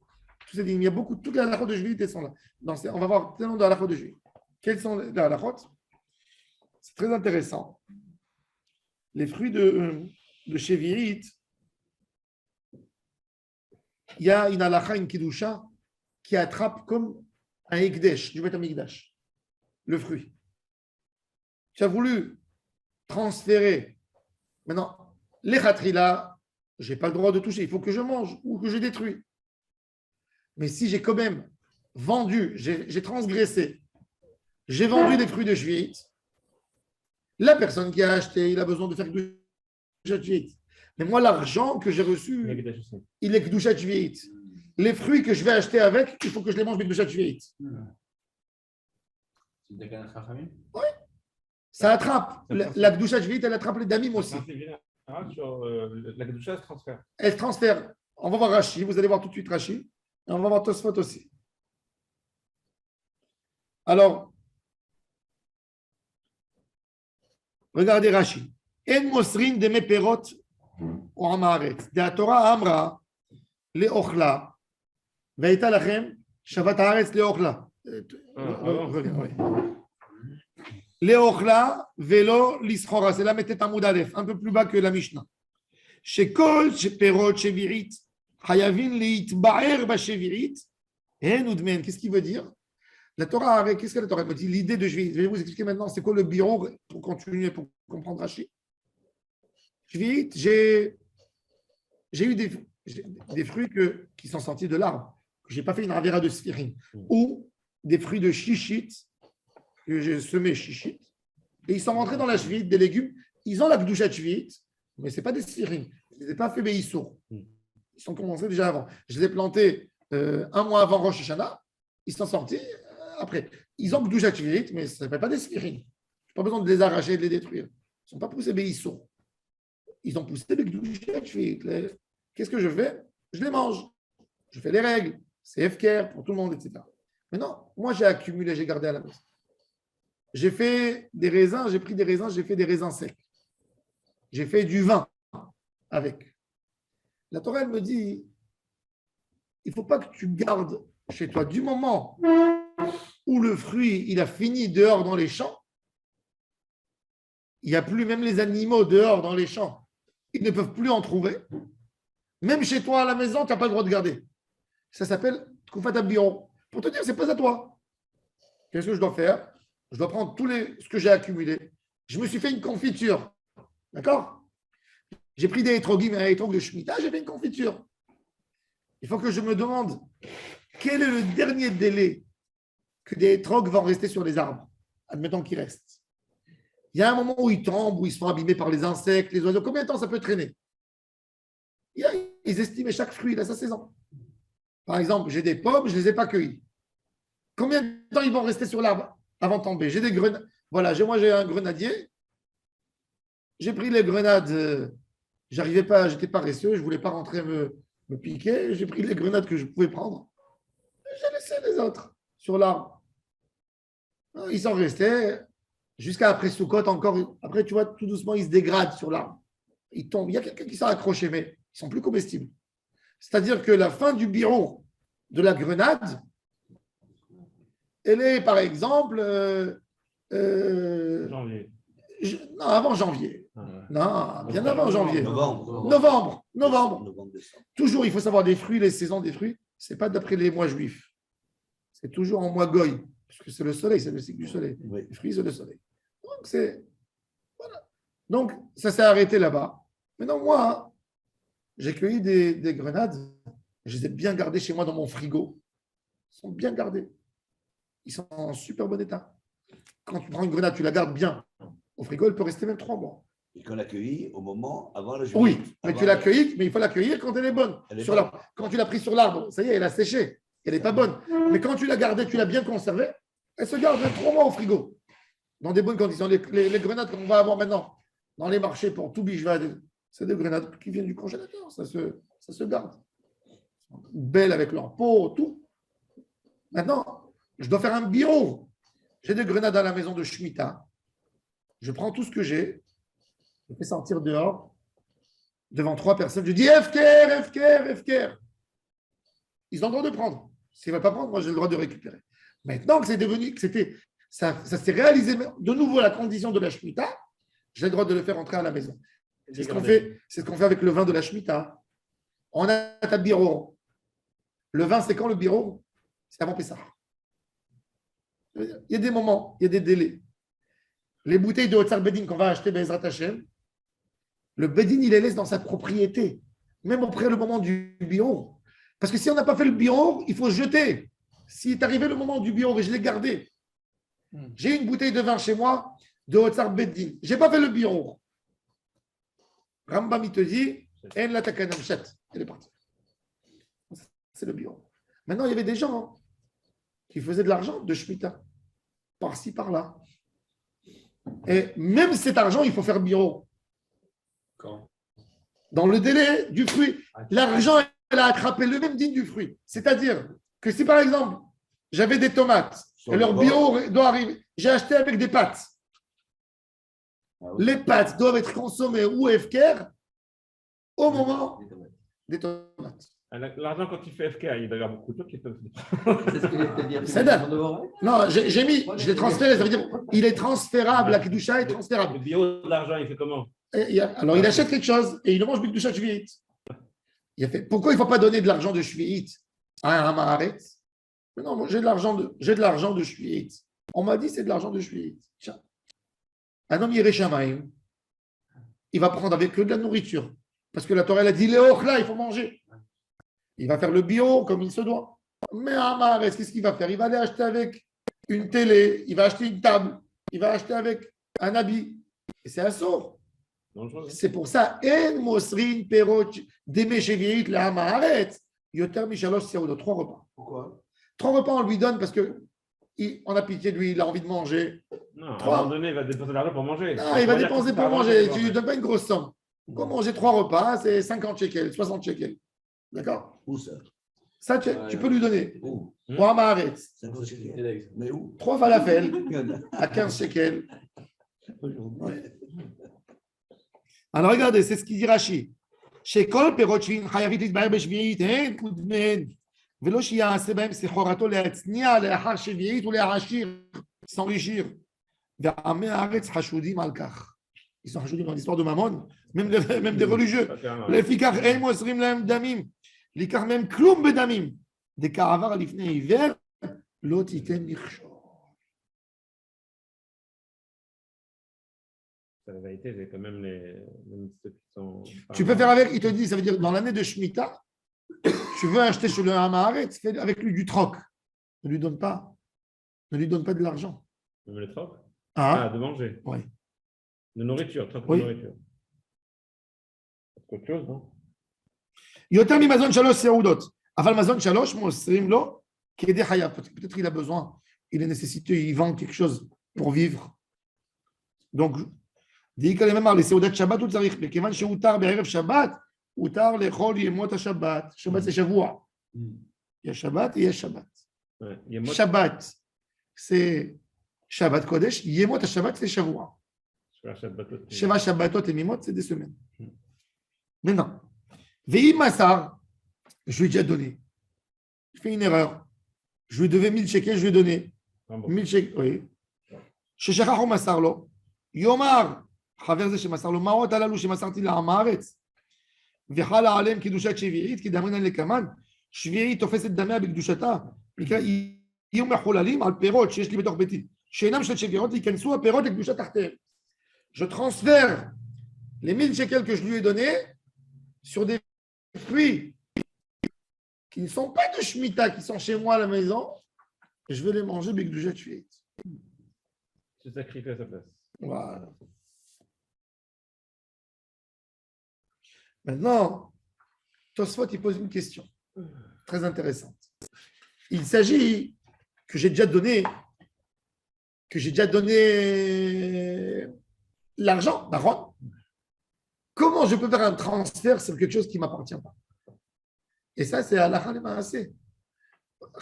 lignes. Il y a beaucoup, toutes les halakhot de Shvi'it sont là. On va voir plein de halakhot de Shvi'it. Quelles sont les halakhot? C'est très intéressant. Les fruits de Shvi'it, il y a une halakha, une kidusha, qui attrape comme un ekdesh, du Beth Amikdash, le fruit. Tu as voulu transférer. Maintenant, les khatrila, je n'ai pas le droit de toucher, il faut que je mange ou que je détruis. Mais si j'ai quand même vendu, j'ai transgressé, j'ai vendu des fruits de Shvi'it, La personne qui a acheté, il a besoin de faire Kedushat Shvi'it. Mais moi, l'argent que j'ai reçu, il est Kedushat Shvi'it. Les fruits que je vais acheter avec, il faut que je les mange avec Kedushat Shvi'it. Oui. Ça attrape. La Kedushat Shvi'it, elle attrape les damim aussi. Sur la Kedusha se transfère. Elle transfère. On va voir Rashi, vous allez voir tout de suite Rashi. Et on va voir Tosfot aussi. Alors, regardez Rashi. En mosrin de meperot ou amaret. De Torah amra leochla. Veita lachem shavat haaretz leochla. Leochla velo lischora. C'est là mettez Amud Aleph, un peu plus bas que la Mishnah. Shekol sheperot shevirit hayavin leitba'er bashevirit. En udmen. Qu'est-ce qu'il veut dire? La Torah, qu'est-ce que la Torah me dit? L'idée de je vais vous expliquer maintenant, c'est quoi le biron pour continuer, pour comprendre Rashi. Shvi'it, j'ai eu des fruits qui sont sortis de l'arbre, que je n'ai pas fait une ravera de sphirine, ou des fruits de chichit, que j'ai semé chichit, et ils sont rentrés dans la shvi'it, des légumes, ils ont la kedushat shvi'it, mais ce n'est pas des sphirines, je ne les ai pas fait béissour. Ils sont commencés déjà avant. Je les ai plantés un mois avant Rosh Hashanah, ils sont sortis après. Ils ont kedushat shvi'it, mais ce n'est pas des sphirines. Je n'ai pas besoin de les arracher et de les détruire. Ils ne sont pas poussés béissour. Ils ont poussé des kedushat shvi'it. Qu'est-ce que je fais? Je les mange. Je fais les règles. C'est FKR pour tout le monde, etc. Mais non, moi j'ai accumulé, j'ai gardé à la maison. J'ai fait des raisins, j'ai pris des raisins, j'ai fait des raisins secs. J'ai fait du vin avec. La Torah, elle me dit, il ne faut pas que tu gardes chez toi du moment où le fruit, il a fini dehors dans les champs. Il n'y a plus même les animaux dehors dans les champs. Ils ne peuvent plus en trouver. Même chez toi à la maison, tu n'as pas le droit de garder. Ça s'appelle Tkufat Abiron. Pour te dire, ce n'est pas à toi. Qu'est-ce que je dois faire? Je dois prendre ce que j'ai accumulé. Je me suis fait une confiture. D'accord? J'ai pris des étrogim et un étrog de Shemitah, j'ai fait une confiture. Il faut que je me demande quel est le dernier délai que des étrogs vont rester sur les arbres. Admettons qu'ils restent. Il y a un moment où ils tombent, où ils sont abîmés par les insectes, les oiseaux. Combien de temps ça peut traîner? Ils estiment chaque fruit, il a sa saison. Par exemple, j'ai des pommes, je ne les ai pas cueillies. Combien de temps ils vont rester sur l'arbre avant de tomber? J'ai des grenades. Voilà, moi j'ai un grenadier. J'ai pris les grenades. J'arrivais pas, j'étais paresseux, je ne voulais pas rentrer me piquer. J'ai pris les grenades que je pouvais prendre. J'ai laissé les autres sur l'arbre. Ils sont restés jusqu'à après Soukot encore. Après, tu vois, tout doucement, ils se dégradent sur l'arbre. Ils tombent. Il y a quelqu'un qui s'est accroché, mais ils ne sont plus comestibles. C'est-à-dire que la fin du bureau de la grenade, elle est, par exemple, Janvier. Non, avant janvier. Non, bien avant janvier. Novembre. Décembre. Toujours, il faut savoir des fruits, les saisons des fruits, ce n'est pas d'après les mois juifs. C'est toujours en mois goy, parce que c'est le soleil, c'est le cycle du soleil. Oui. Les fruits, c'est le soleil. Donc, voilà. Donc, ça s'est arrêté là-bas. Maintenant, moi, j'ai cueilli des grenades. Je les ai bien gardées chez moi dans mon frigo. Ils sont bien gardés. Ils sont en super bon état. Quand tu prends une grenade, tu la gardes bien. Au frigo, elle peut rester même 3 mois. Et qu'on l'a cueillie au moment avant la Oui, journée. mais tu l'as cueillie, mais il faut la cueillir quand elle est bonne. Quand tu l'as prise sur l'arbre, ça y est, elle a séché. Elle n'est pas bonne. Mais quand tu l'as gardée, tu l'as bien conservée, elle se garde même 3 mois au frigo. Dans des bonnes conditions. Les grenades qu'on va avoir maintenant dans les marchés pour tout bijvad, c'est des grenades qui viennent du congélateur. Ça se garde. Belles avec leur peau, tout. Maintenant, je dois faire un bio. J'ai des grenades à la maison de Shemitah. Je prends tout ce que j'ai, je fais sortir dehors, devant 3 personnes. Je dis FKR. Ils ont le droit de prendre. S'ils ne veulent pas prendre, moi j'ai le droit de récupérer. Maintenant que c'est devenu, ça s'est réalisé de nouveau la condition de la Shemitah, j'ai le droit de le faire entrer à la maison. C'est ce qu'on fait avec le vin de la Shemitah. On a ta bureau. Le vin, c'est quand le bureau? C'est avant Pessah. Il y a des moments, il y a des délais. Les bouteilles de Otsar Bedin qu'on va acheter, Bezrat Hashem, le Bedin, il les laisse dans sa propriété, même après le moment du bureau. Parce que si on n'a pas fait le bureau, il faut se jeter. S'il est arrivé le moment du bureau et je l'ai gardé, j'ai une bouteille de vin chez moi, de Otsar Beddin. Je n'ai pas fait le bion. Rambam, il te dit, En la takanam chat. Elle est partie. C'est le bion. Maintenant, il y avait des gens qui faisaient de l'argent de Shemitah, par-ci, par-là. Et même cet argent, il faut faire bion. Quand? Dans le délai du fruit. L'argent, elle a attrapé le même digne du fruit. C'est-à-dire que si, par exemple, j'avais des tomates et leur bio doit arriver, j'ai acheté avec des pâtes. Les pâtes doivent être consommées ou FKR au moment des tomates. L'argent, quand tu fais FK, il y a beaucoup de gens qui peuvent. C'est ce que je dire. C'est d'accord. Non, j'ai mis, je l'ai transféré, ça veut dire il est transférable, la Kedusha est transférable. Le bio de l'argent, il fait comment? Alors, il achète quelque chose et il le mange Kedusha Shvi'it. Il a fait, pourquoi il ne faut pas donner de l'argent de Shvi'it à un Maharetz? Mais non, moi, j'ai de l'argent de Shvi'it. On m'a dit c'est de l'argent de Shvi'it. Tiens. Un homme Yireh Shamayim, il va prendre avec eux de la nourriture. Parce que la Torah, elle a dit là, il faut manger. Il va faire le bio comme il se doit. Mais un Maharetz, qu'est-ce qu'il va faire? Il va aller acheter avec une télé, il va acheter une table, il va acheter avec un habit. Et c'est un sort. C'est pour ça, En Mosrin Perot Demesheviit la Maharetz, Yoter Mishalosh Seoudo, 3 repas. Pourquoi? 3 repas, on lui donne parce qu'on a pitié de lui, il a envie de manger. Non, à un moment donné, il va dépenser de l'argent pour manger. Non, il va dépenser pour manger. Tu ne lui donnes pas une grosse somme. Pour manger 3 repas, c'est 50 shekels, 60 shekels. D'accord? Où ça? Ça, tu peux lui donner. Où? Pour un Maharetz. 50 shekels. Mais où? 3 falafels à 15 shekels. Ouais. Alors regardez, c'est ce qu'il dit Rashi. Chez Kol Perotchvin, Chayavit Itbaer Beshviit, Hen, Udmen, Velo Shiyaase Bahem Sechorato Leatznia, Leachar Sheviit ou Leachir, s'enrichir. Ve'amei Haaretz Hashudim Al-Kach. Ils sont Hashudim dans l'histoire de Mammon, même des religieux. Lefikach Ein Mosrim Lahem Damim, Likach Mem Klum Bedamim, Des Karavar Lifnei Hiver, Lo Titen Michshor. La vérité, j'ai quand même ceux qui sont. Tu peux faire avec, il te dit, ça veut dire dans l'année de Shemitah, tu veux acheter sur le Hamaharetz, fais avec lui du troc. Ne lui donne pas de l'argent. Même le troc? Ah, de manger. oui. De nourriture, troc Oui. de nourriture. C'est autre chose, non? Yoter mi mazon shalosh seudot. Aval mazon shalosh mosrim lo kede hayav. Peut-être il a besoin, il est nécessité, il vend quelque chose pour vivre. Donc, dit quand même les seudat Shabbat ou tzarich, mais kevan sheutar be'erev Shabbat, utar lechol yemot Shabbat. Shabbat c'est Shavua. Il y a Shabbat et il y a Shabbat. Ouais. Shabbat c'est Shabbat Kodesh, Yemot Shabbat c'est Shavua. Sheva Shabbatot et Mimot c'est des semaines. Maintenant, Ve'im Masar, je lui ai déjà donné. Je fais une erreur. Je lui devais 1000 shekels, je lui ai donné. 1000 shekels, oui. Sheshachach Masar lo. Yomar. חבר זה שמסר לו, מה עוד הללו שמסרתי לעם הארץ? וחלה עליהם קדושת שביעית, כי דאמרינן לקמן, שביעית תופסת דמיה בקדושתה, יהיו מחוללים על פירות שיש לי בתוך ביתי, שאינם של שביעיות, ייכנסו הפירות לקדושת תחתיהם. Je transfère les 1000 shekels que je lui ai donnés sur des fruits qui ne sont pas de Shemitah, qui sont chez moi à la maison, et je vais les manger b'kdushat shvi'it. Tu sacrifies à sa place. Voilà. Maintenant, Tosfot, il pose une question très intéressante. Il s'agit que j'ai déjà donné l'argent, Baron. Comment je peux faire un transfert sur quelque chose qui ne m'appartient pas? Et ça, c'est halakha l'emaaseh.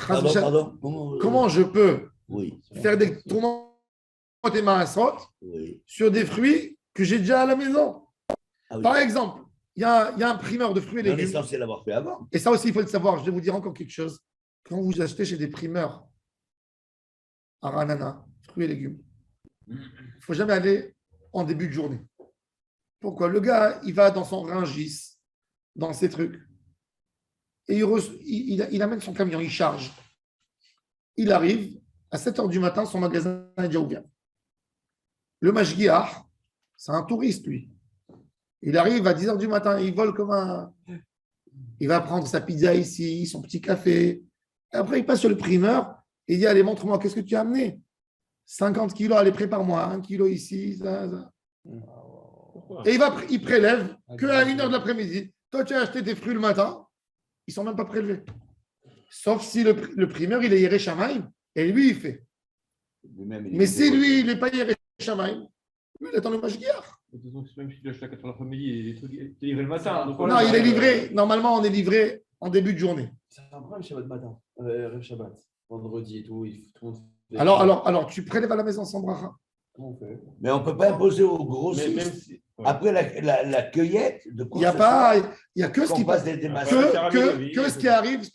Pardon. Comment je peux Oui. faire des tourments et maasot Oui. sur des fruits que j'ai déjà à la maison? Ah oui. Par exemple, il y a un primeur de fruits et On est légumes. censé l'avoir fait avant. Et ça aussi, il faut le savoir. Je vais vous dire encore quelque chose. Quand vous achetez chez des primeurs à Ranana, fruits et légumes, il ne faut jamais aller en début de journée. Pourquoi? Le gars, il va dans son Rungis, dans ses trucs, et il amène son camion, il charge. Il arrive, à 7 h du matin, son magasin est déjà ouvert. Le Mashgiach, c'est un touriste, lui. Il arrive à 10 h du matin, il vole comme un... Il va prendre sa pizza ici, son petit café. Et après, il passe sur le primeur et il dit, allez, montre-moi, qu'est-ce que tu as amené? 50 kilos, allez, prépare-moi, 1 kilo ici, ça. Pourquoi? Et il prélève qu'à 1 heure de l'après-midi. Toi, tu as acheté tes fruits le matin, ils ne sont même pas prélevés. Sauf si le primeur, il est Yeré Shamaïm, et lui, il fait. Lui-même, il Mais est si lui, il n'est pas Yeré Shamaïm, lui, il attend le Mashgiach. De toute façon, même si tu l'achètes à 4 heures l'après-midi, il y a des trucs, t'es livré le matin. Donc Non, voilà, il est livré. Normalement, on est livré en début de journée. C'est un problème Shabbat matin, Rêve Shabbat, vendredi et tout. Tout le monde fait- Alors, tu prélèves à la maison sans bracha. Comment on fait? Mais on ne peut pas imposer aux Mais grossistes. même si. Ouais. Après la cueillette, de Il quoi n'y a ce pas, soit, il y a que ce qu'on qui passe passe. des Que- masses. Que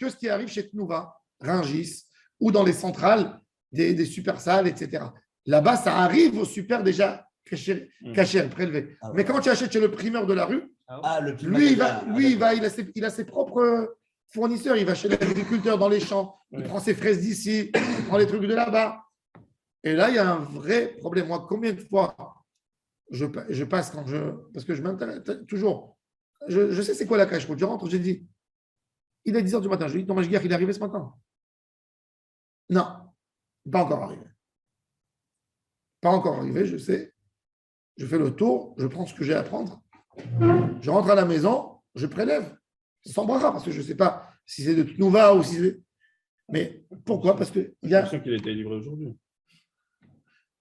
ce qui arrive chez Tnouva, Rungis, ou dans les centrales des super salles, etc. Là-bas, ça arrive au super déjà cachère, prélevé. Ah ouais. Mais quand tu achètes chez le primeur de la rue, Ah, le petit lui, magasin. il a ses propres fournisseurs. Il va chez l'agriculteur dans les champs, il Ouais. prend ses fraises d'ici, il prend les trucs de là-bas. Et là, il y a un vrai problème. Moi, combien de fois je passe quand parce que je m'intéresse toujours. Je sais c'est quoi la cache. Je rentre, j'ai dit, il est 10h du matin. Je lui dis, ton Mashgiach, il est arrivé ce matin? Non, pas encore arrivé. Pas encore arrivé, je sais. Je fais le tour, je prends ce que j'ai à prendre. Je rentre à la maison, je prélève. Sans bracha, parce que je ne sais pas si c'est de Tnouva ou si c'est. Mais pourquoi? Parce que il y J'ai a... l'impression qu'il a été livré aujourd'hui.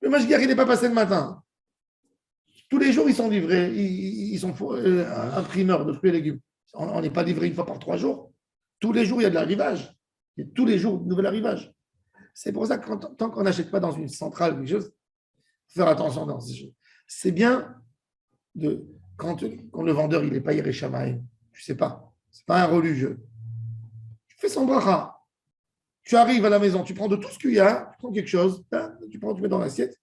le Mashgiach, il n'est pas passé le matin. Tous les jours, ils sont livrés. Ils sont imprimeurs de fruits et légumes. On n'est pas livré une fois par 3 jours. Tous les jours, il y a de l'arrivage. Il y a tous les jours, de nouvel arrivage. C'est pour ça que tant qu'on n'achète pas dans une centrale quelque chose, faire attention dans ces choses. C'est bien quand le vendeur il n'est pas Yeré Shamaïm, tu ne sais pas, ce n'est pas un religieux. Tu fais son bracha. Tu arrives à la maison, tu prends de tout ce qu'il y a, tu prends quelque chose, tu mets dans l'assiette.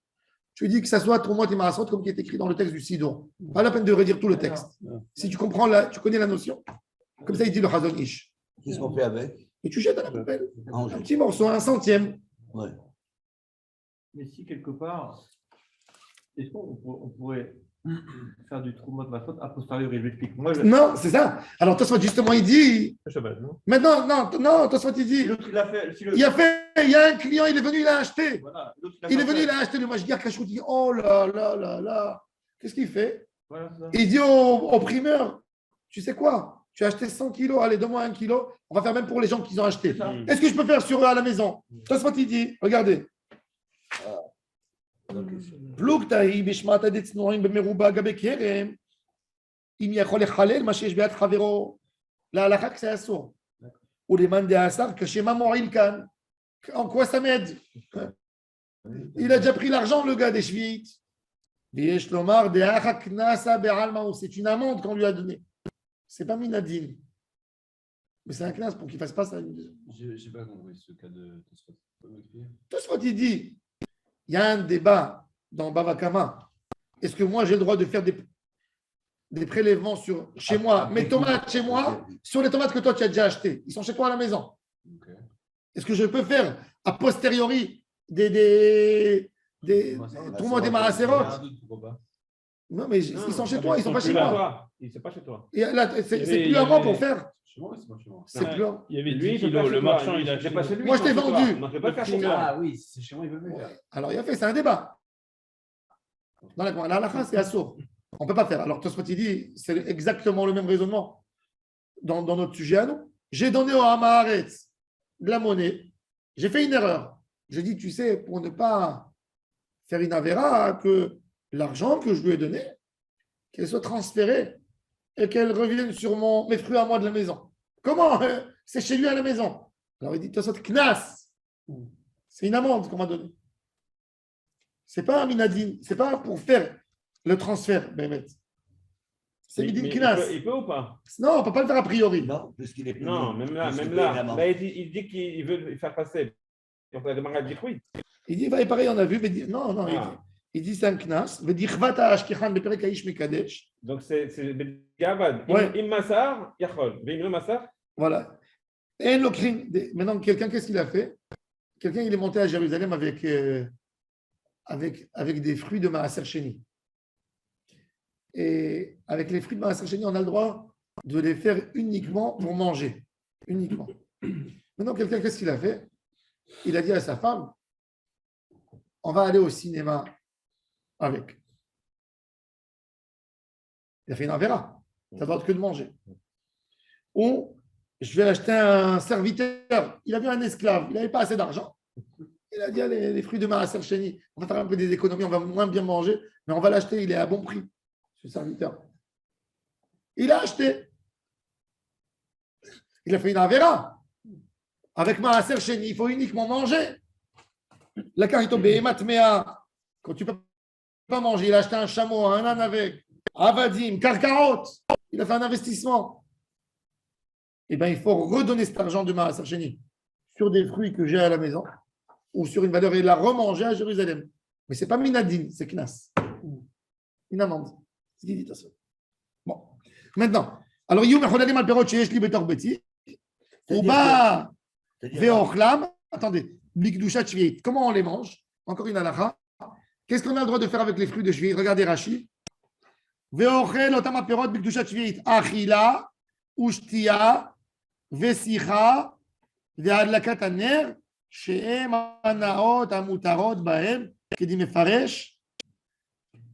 Tu dis que ça soit ton moitié marasot comme qui est écrit dans le texte du Sidon. Pas la peine de redire tout le texte. Si tu comprends, tu connais la notion. Comme ça, il dit le Chazon Ish. Qu'est-ce qu'on fait avec? Et tu jettes à la poubelle. Ah, on Un jette. petit morceau, 1/100. Ouais. Mais si quelque part, est-ce qu'on pourrait faire du trou de ma faute a posteriori? Je m'explique. Moi, Non, c'est ça. Alors, Tosfot, justement, il dit. Le Shabbat, non? Maintenant, non, Tosfot, il dit. si l'autre, il a fait. Si le- Il y a un client, il est venu, il a acheté. Voilà, l'autre, Il est pas venu, fait. il a acheté le Mashgiach Kashrut. Il dit, oh là là là là. Qu'est-ce qu'il fait? Voilà, c'est ça. Il dit au primeur, tu sais quoi? Tu as acheté 100 kilos, allez, donne-moi 1 kilo. On va faire même pour les gens qui ont acheté. C'est ça. Est-ce que je peux faire sur eux à la maison? Tosfot, il dit, regardez. פלוגתא בשמת הדצנועים במרובה גבי כרם, אם יכול לחלל מה שיש ביד חברו, להלכה כזה אסור. ולמאן דאסר כשמה מועיל כאן. En quoi ça m'aide? Il a déjà pris l'argent, le gars des Shvi'it. ויש לומר דאחא קנסא בעלמא, c'est une amende qu'on lui a donnée. C'est pas minadin. Mais c'est un knas pour qu'il ne fasse pas ça. Je n'ai pas compris ce cas de Tosfot. Tu peux m'expliquer? Tosfot, il dit, il y a un débat dans Bava Kama. Est-ce que moi, j'ai le droit de faire des prélèvements chez moi, mes tomates chez moi, sur les tomates que toi, tu as déjà achetées? Ils sont chez toi à la maison. Ok. Est-ce que je peux faire a posteriori des tourments des maraserot? Non, mais ils sont chez toi, ils ne sont pas chez moi. Il ne sont pas chez toi. Et là, c'est Il y avait- plus à moi pour faire. Chez moi, c'est pas chez moi. C'est plus à... Il y avait Lui, 10 il peut kilos, pas le chez toi. marchand, il a C'est pas chez lui. Moi, je t'ai c'est chez toi. vendu. Non, c'est pas faire chez toi. Ah oui, si c'est chez moi, il peut le faire. Alors, il a fait, c'est un débat. Dans la halakha, c'est assourd. On ne peut pas faire. Alors, Tosfot, il dit, c'est exactement le même raisonnement dans notre sujet à nous. J'ai donné au Hamaharetz de la monnaie. J'ai fait une erreur. J'ai dit, tu sais, pour ne pas faire une avéra, que l'argent que je lui ai donné, qu'elle soit transférée et qu'elle revienne sur mes fruits à moi de la maison. Comment? C'est chez lui à la maison. Alors, il dit, Tosfot, knas. C'est une amende qu'on m'a donnée. C'est pas un minadine, c'est pas pour faire le transfert, Bémet. C'est Mais midin il knas. peut ou pas? Non, on ne peut pas le faire a priori. Non, puisqu'il est plus. Non, même là, puisqu'il même paye une là. amende. Là, il dit qu'il veut faire passer. Donc la Gemara dit oui. Il dit, va, pareil, on a vu, mais non, Ah. il dit c'est un knas. Il dit, chvata ashkichan beperek aish mekadesh. Donc c'est Gavad. Ouais. Im Massar, Yachol. Vingre Massar. Voilà. Et maintenant, quelqu'un, qu'est-ce qu'il a fait? Quelqu'un, il est monté à Jérusalem avec des fruits de Maaser Sheni. Et avec les fruits de Maaser Sheni, on a le droit de les faire uniquement pour manger. Uniquement. Maintenant, quelqu'un, qu'est-ce qu'il a fait? Il a dit à sa femme, on va aller au cinéma avec. Il a fait une avéra. Tu n'as le droit que de manger. Ou je vais acheter un serviteur. Il avait un esclave. Il n'avait pas assez d'argent. Il a dit, allez, les fruits de Maaser Sheni, on va faire un peu des économies, on va moins bien manger, mais on va l'acheter, il est à bon prix, ce serviteur. Il a acheté. Il a fait une avéra. Avec Maaser Sheni, il faut uniquement manger. La carito Behemat quand tu ne peux pas manger, il a acheté un chameau, un âne avec, Avadim, Karkarot. Il a fait un investissement. Eh bien, il faut redonner cet argent de Maaser Sheni sur des fruits que j'ai à la maison ou sur une valeur et la remanger à Jérusalem. Mais ce n'est pas Minadine, c'est Knas. Une amende. C'est ce qu'il dit à ça. Bon. Maintenant, alors, Yom Echodalim al Perot Sheyesh Li Betor Beti. Ou bas Veochlam. Attendez. Blikdusha Shvi'it. Comment on les mange? Encore une halakha. Qu'est-ce qu'on a le droit de faire avec les fruits de Shvi'it? Regardez Rashi. Veochel Otam Perot Blikdusha Shvi'it. Achila, Ushtia, Vesicha, Ve'adlakat Aner. שהם הנאות המותרות בהם, כדי מפרש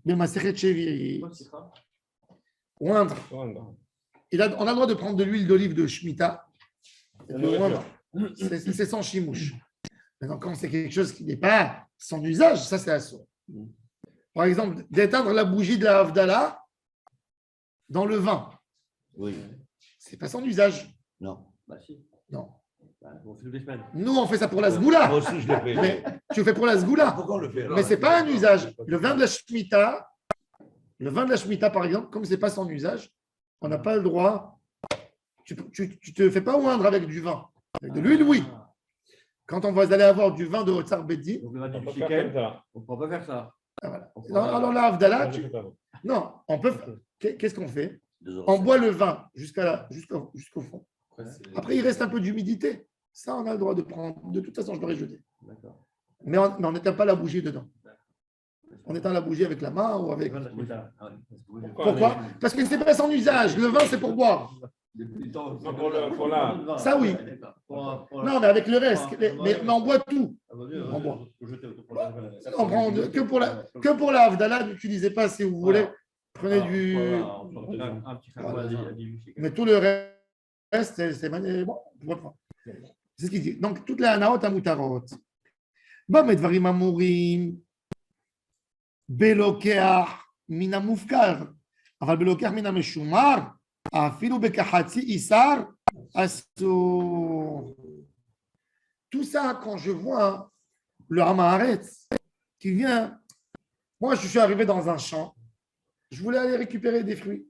במסכת שביעית. On a le droit de prendre de l'huile d'olive de Shemitah. C'est sans chimouche. Maintenant, quand c'est quelque chose qui n'est pas sans usage, ça c'est assourd. Par exemple, d'éteindre la bougie de la Havdalah dans le vin. Oui. C'est pas sans usage. Non. Bah si. Non. Bah, on fait toutes les semaines. Nous, on fait ça pour la Sgoula. Moi aussi, je l'ai fait. Mais tu le fais pour la Sgoula. Pourquoi on le fait? Mais ce n'est pas un usage. Le vin de la Shemitah, par exemple, comme ce n'est pas son usage, on n'a pas le droit. Tu ne te fais pas oindre avec du vin. Avec de l'huile, oui. Quand on va aller avoir du vin de Otsar Beddi, Donc, le vin On du peut chicken, faire comme ça. on ne peut pas faire ça. voilà. Alors la Havdalah, non, on peut. Qu'est-ce qu'on fait? On boit le vin jusqu'au fond. Après, il reste un peu d'humidité. Ça, on a le droit de prendre. De toute façon, je l'aurais jeté. D'accord. Mais on n'éteint pas la bougie dedans. On éteint la bougie avec la main ou avec. Pourquoi? Parce que ce n'est pas son usage. Le vin, c'est pour boire. Pour la- Ça, oui. Non, mais avec le reste. Mais on boit tout. On boit. On prend que pour la Havdalah, n'utilisez pas si vous voulez. Prenez du. Un petit Mais tout le reste, c'est bon. On peut prendre. C'est ce qu'il dit. Donc, toutes les anaot à mutarot. Bon, mais dvarim amourim. Belokeach mina mufkar. Aval belokeach mina meshumar. Afilu bekachatzi isar. Asur. Tout ça, quand je vois le Hamaharetz qui vient. Moi, je suis arrivé dans un champ. Je voulais aller récupérer des fruits.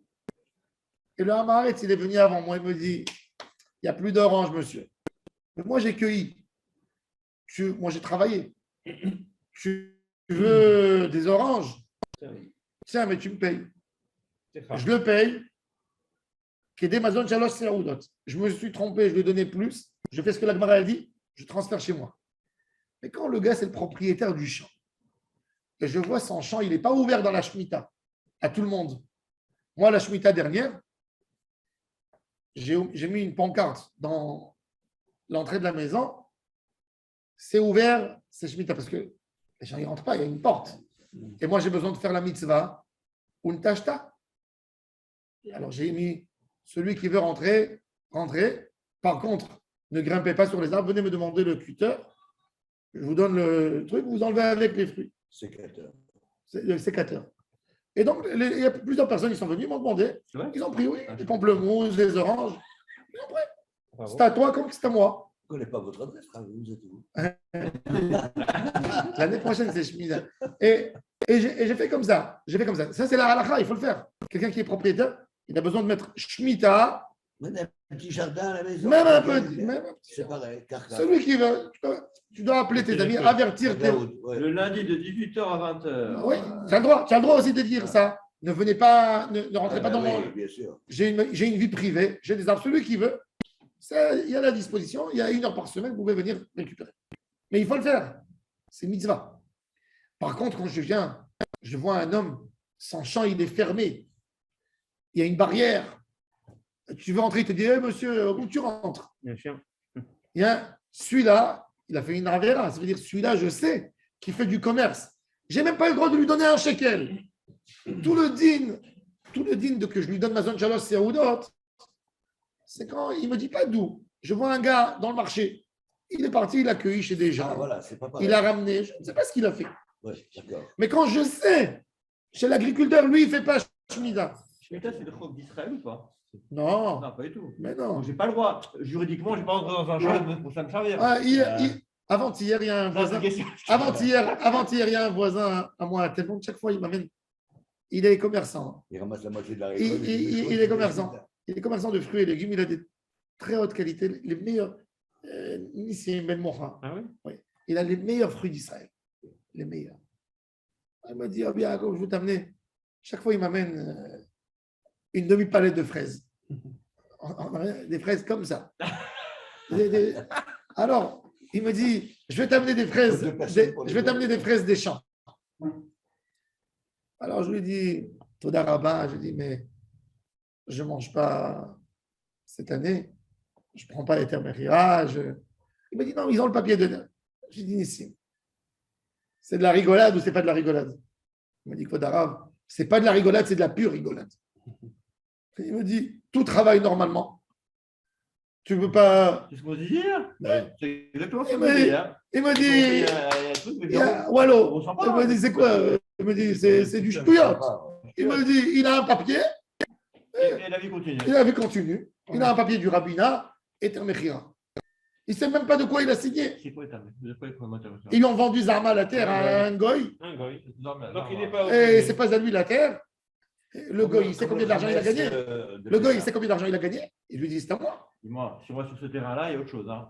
Et le Hamaharetz, il est venu avant moi. Il me dit, il n'y a plus d'oranges, monsieur. Mais moi, j'ai cueilli. Moi, j'ai travaillé. Tu veux des oranges? Tiens, mais tu me payes. Je le paye. Je me suis trompé, je lui ai donné plus. Je fais ce que la Gemara a dit, je transfère chez moi. Mais quand le gars, c'est le propriétaire du champ, et je vois son champ, il n'est pas ouvert dans la Shemitah à tout le monde. Moi, la Shemitah dernière, j'ai mis une pancarte dans l'entrée de la maison. C'est ouvert, c'est Shemitah, parce que les gens ne rentrent pas, il y a une porte. Et moi, j'ai besoin de faire la mitzvah ou une tashta. Alors, j'ai mis celui qui veut rentrer, rentrer. Par contre, ne grimpez pas sur les arbres, venez me demander le cutter. Je vous donne le truc, vous enlevez avec les fruits. Sécateur. C'est le sécateur. Et donc, il y a plusieurs personnes qui sont venues, ils m'ont demandé. Ils ont pris, oui, des pamplemousses, des oranges. Ils ont pris. C'est à toi comme c'est à moi. Je ne connais pas votre adresse, vous êtes où? L'année prochaine, c'est Shemitah. Et j'ai fait comme ça. J'ai fait comme ça. Ça, c'est la halakha, il faut le faire. Quelqu'un qui est propriétaire, il a besoin de mettre Shemitah. Même un petit jardin à la maison. Même un petit. C'est pareil. Celui qui veut, tu dois appeler tes amis, avertir tes. Le lundi de 18h à 20h. Oui, tu as le droit aussi de dire ça. Ne venez pas, ne rentrez pas dans mon. Oui, bien sûr. J'ai une vie privée, j'ai des arbres. Celui qui veut, il y a la disposition, il y a 1 heure par semaine, vous pouvez venir récupérer. Mais il faut le faire. C'est mitzvah. Par contre, quand je viens, je vois un homme, son champ, il est fermé. Il y a une barrière. Tu veux rentrer, il te dit, monsieur, où tu rentres? Il y a un chien. Celui-là, il a fait une avera. Ça veut dire, celui-là, je sais qui fait du commerce, j'ai même pas eu le droit de lui donner un shekel. Tout le din de que je lui donne ma zone chalosh seoudot, c'est quand il me dit pas d'où. Je vois un gars dans le marché, il est parti, il a accueilli chez des gens, Ah, voilà, c'est pas pareil. il a ramené, je ne sais pas ce qu'il a fait. Ouais, d'accord. Mais quand je sais, chez l'agriculteur, lui, il fait pas shmida. Shemitah, c'est le chok d'Israël ou pas? Non, Non, pas du tout. mais non. Donc, j'ai pas le droit. Juridiquement, je n'ai pas rentré dans un champ pour ça me servir. Ah, avant-hier, il y a un Ça, c'est voisin. une question. Avant-hier, il y a un voisin à moi, tellement chaque fois, il m'amène. Il est commerçant. Il ramasse la moitié de la Il, récolte. il- il est commerçant. Il est commerçant de fruits et légumes. Il a des très hautes qualités, les meilleurs. Nissim Ben Mocha. Ah oui? Oui. Il a les meilleurs fruits d'Israël. Les meilleurs. Il m'a dit, ah bien, je vais t'amener. Chaque fois, il m'amène une demi-palette de fraises. Des fraises comme ça. Alors, il me dit, je vais t'amener des fraises. Je vais t'amener des fraises des champs. Alors, je lui dis, Toda Rabba, je lui dis, mais je ne mange pas cette année. Je ne prends pas les thermériages. Il me dit, non, ils ont le papier dedans. J'ai dit, Nissim, c'est de la rigolade ou c'est pas de la rigolade? Il me dit, Kodarav, c'est pas de la rigolade, c'est de la pure rigolade. Il me dit, tout travaille normalement. Tu ne peux pas. C'est ce qu'on dit hier. Ouais. C'est exactement ce Il qu'on me dit dit, hier. il me Il y dit, a un truc, mais il y a- on Wallo, ressent il pas. me dit, c'est quoi? Il me dit, c'est du ch'touillotte. Il me dit, il a un papier, Et la vie continue. il a vu continue, il a un papier du rabbinat et Termechira. Il ne sait même pas de quoi il a signé. C'est quoi les problèmes? Ils lui ont vendu Zarma la terre à un goy, Un goy. Donc Donc il n'est pas et obligé. c'est pas à lui la terre. Le goy, il sait combien d'argent il a gagné. Le goy, il sait combien d'argent il a gagné. Il lui dit, c'est à moi. Dis-moi, si on va sur ce terrain-là, il y a autre chose. Hein.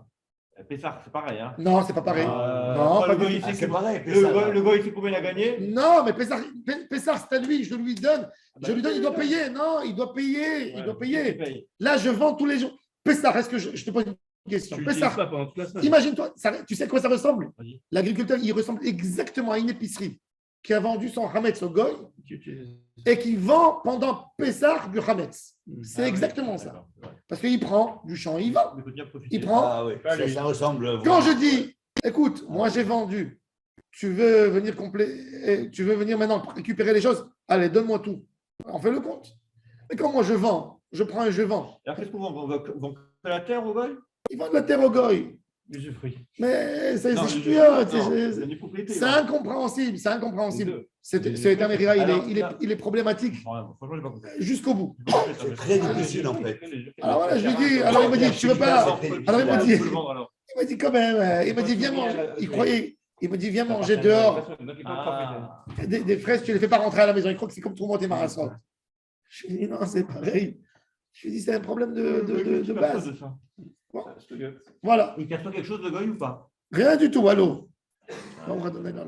Pessar, c'est pareil. Hein. Non, c'est pas pareil. Non, pas le du gars, tout. il sait C'est que- pareil. le gars, il sait combien il a gagné. Non, mais Pessar, c'est à lui, je lui donne. Je lui donne, il doit payer. Non, il doit payer. Il doit Tu payer. payes. Là, je vends tous les jours. Pessar, est-ce que je te pose une question? Tu l'utilises Pessar, pas pendant toute la semaine. imagine-toi, tu sais à quoi ça ressemble? Vas-y. L'agriculteur, il ressemble exactement à une épicerie qui a vendu son Hametz au goy Tu utilises. et qui vend pendant Pessar du Hametz. C'est Ah oui, exactement ça. d'accord, c'est vrai. Parce qu'il prend du champ, il vend. Il faut bien profiter. Il prend. Ah oui, Pas lui. ça ressemble. Quand je dis, écoute, moi j'ai vendu, tu veux venir maintenant récupérer les choses, allez, donne-moi tout. On fait le compte. Mais quand moi je vends, je prends et je vends. Alors, qu'est-ce qu'on vend? On va couper la terre au gars? Ils vendent la terre au goy. Usufruit. Mais c'est Non, ch'touillotte, non, c'est- c'est une propriété. c'est incompréhensible, c'est incompréhensible. Les deux. C'est un Mérira, Alors, il est problématique Franchement, j'ai pas compris. jusqu'au bout. C'est très difficile en fait. Alors voilà, je lui dis, alors il me dit, tu veux pas. Alors il me dit, Tu peux le vendre, alors. il me dit quand même, il me dit, viens manger. Il croyait, il me dit, viens manger dehors. Donc il peut en profiter. Des fraises, tu ne les fais pas rentrer à la maison. Il croit que c'est comme tout le monde est marassol. Je lui dis, non, c'est pareil. Je lui dis, c'est un problème de base. Voilà. Il casse-toi quelque chose de goy ou pas? Rien du tout, allô. On va donner là.